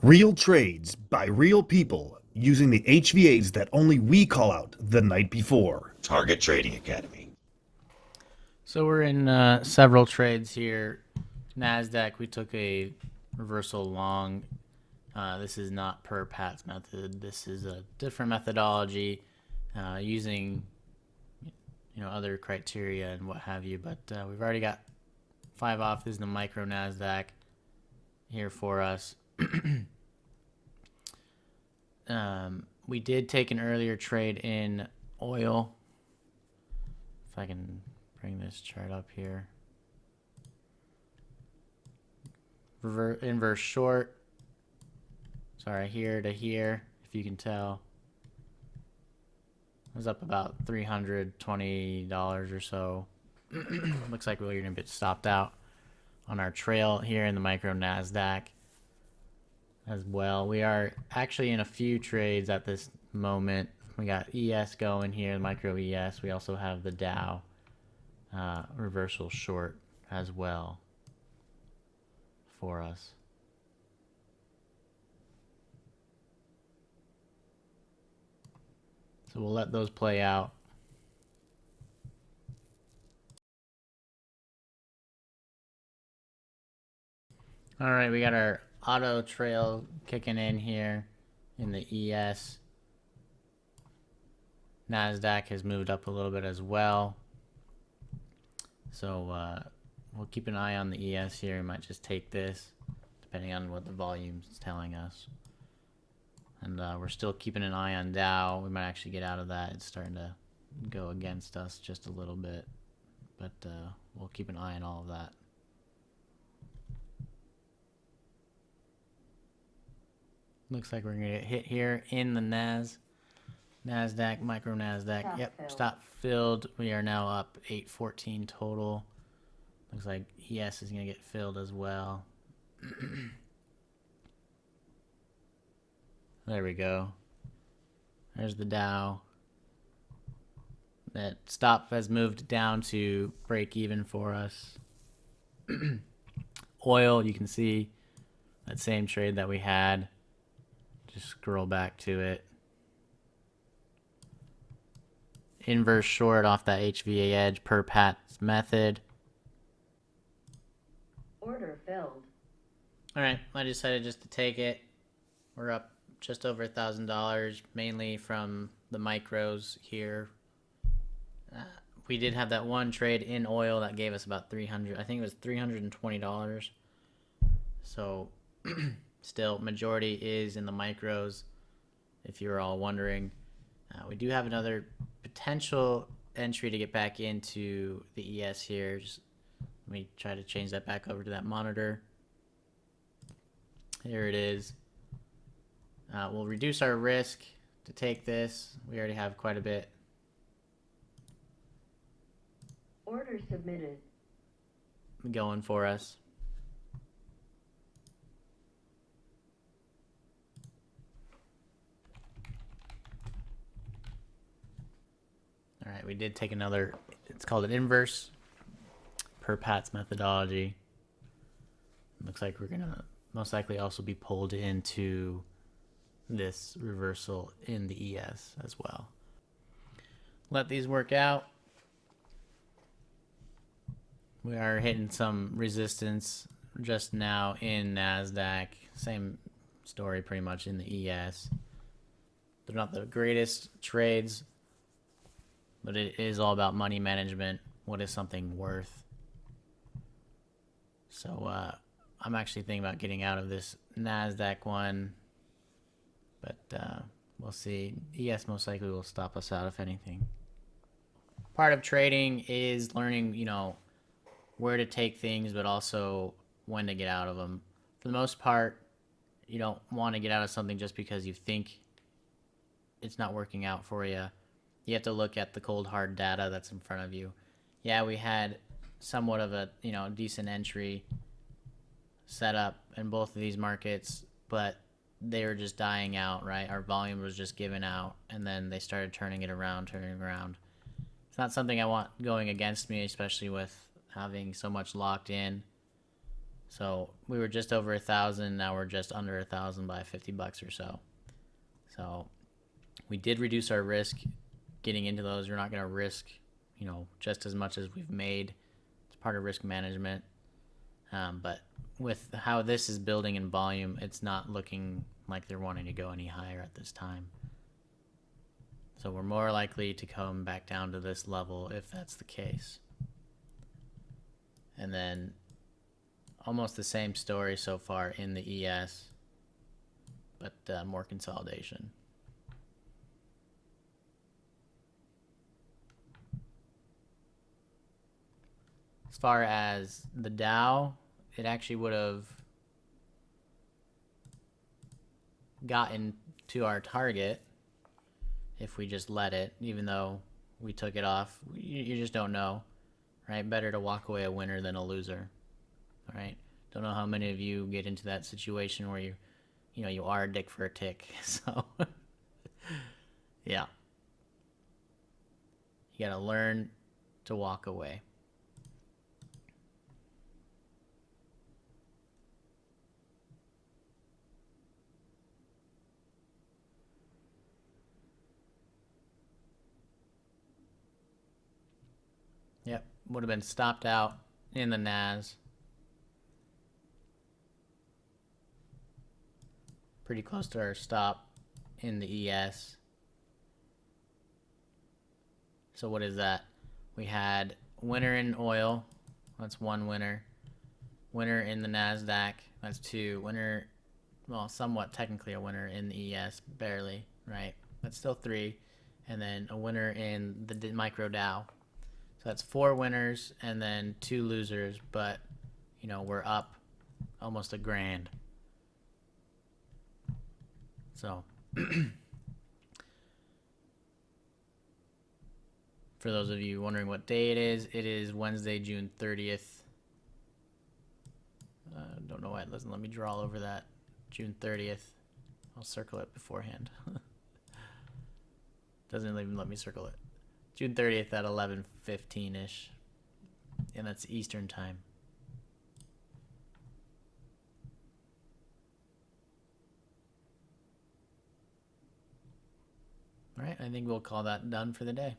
Real trades by real people using the HVAs that only we call out the night before. Target Trading Academy. So we're in several trades here. NASDAQ, we took a reversal long. This is not per Pat's method. This is a different methodology using other criteria and what have you. But we've already got 5 off. This is the micro NASDAQ here for us. We did take an earlier trade in oil. If I can bring this chart up here. Inverse short. Sorry, here to here, if you can tell. It was up about $320 or so. Looks like we're going to get stopped out on our trail here in the micro NASDAQ as well. We are actually in a few trades at this moment. We got ES going here, the micro ES. We also have the Dow reversal short as well for us. So we'll let those play out. All right, we got our auto trail kicking in here in the ES. NASDAQ has moved up a little bit as well. So we'll keep an eye on the ES here. We might just take this, depending on what the volume is telling us. And we're still keeping an eye on Dow. We might actually get out of that. It's starting to go against us just a little bit. But we'll keep an eye on all of that. Looks like we're going to get hit here in the NASDAQ, micro NASDAQ. Stop filled. We are now up 814 total. Looks like ES is going to get filled as well. There we go. There's the Dow. That stop has moved down to break even for us. Oil, you can see that same trade that we had. Just scroll back to it. Inverse short off that HVA edge per Pat's method. Order filled. All right, I decided just to take it. We're up just over $1,000, mainly from the micros here. We did have that one trade in oil that gave us about $300. I think it was $320. So still, majority is in the micros, if you're all wondering. We do have another potential entry to get back into the ES here. Just let me try to change that back over to that monitor. Here it is. We'll reduce our risk to take this. We already have quite a bit. Order submitted. Going for us. All right, we did take another, it's called an inverse per Pat's methodology. Looks like we're going to most likely also be pulled into this reversal in the ES as well. Let these work out. We are hitting some resistance just now in NASDAQ. Same story pretty much in the ES. They're not the greatest trades, but it is all about money management. What is something worth? So I'm actually thinking about getting out of this NASDAQ one, but we'll see. ES most likely will stop us out if anything. Part of trading is learning, where to take things, but also when to get out of them. For the most part, you don't want to get out of something just because you think it's not working out for you. You have to look at the cold hard data that's in front of you. Yeah, we had somewhat of a decent entry set up in both of these markets, but they were just dying out, right? Our volume was just giving out, and then they started turning around. It's not something I want going against me, especially with having so much locked in. So we were just over 1,000. Now we're just under 1,000 by $50 or so. So we did reduce our risk getting into those. We're not going to risk, just as much as we've made. It's part of risk management. But with how this is building in volume, it's not looking like they're wanting to go any higher at this time. So we're more likely to come back down to this level if that's the case. And then almost the same story so far in the ES, but more consolidation. As far as the Dow, it actually would have gotten to our target if we just let it, even though we took it off. You just don't know, right? Better to walk away a winner than a loser, right? Don't know how many of you get into that situation where you are a dick for a tick. So, yeah. You gotta learn to walk away. Yep, would have been stopped out in the NAS. Pretty close to our stop in the ES. So what is that? We had winner in oil. That's one winner. Winner in the NASDAQ. That's two. Winner, well, somewhat technically a winner in the ES, barely, right? That's still three. And then a winner in the micro Dow. So that's four winners and then two losers, but we're up almost $1,000. So for those of you wondering what day it is Wednesday, June 30th. Don't know why it doesn't let me draw over that. June 30th. I'll circle it beforehand. Doesn't even let me circle it. June 30th at 11:15-ish. And that's Eastern time. All right, I think we'll call that done for the day.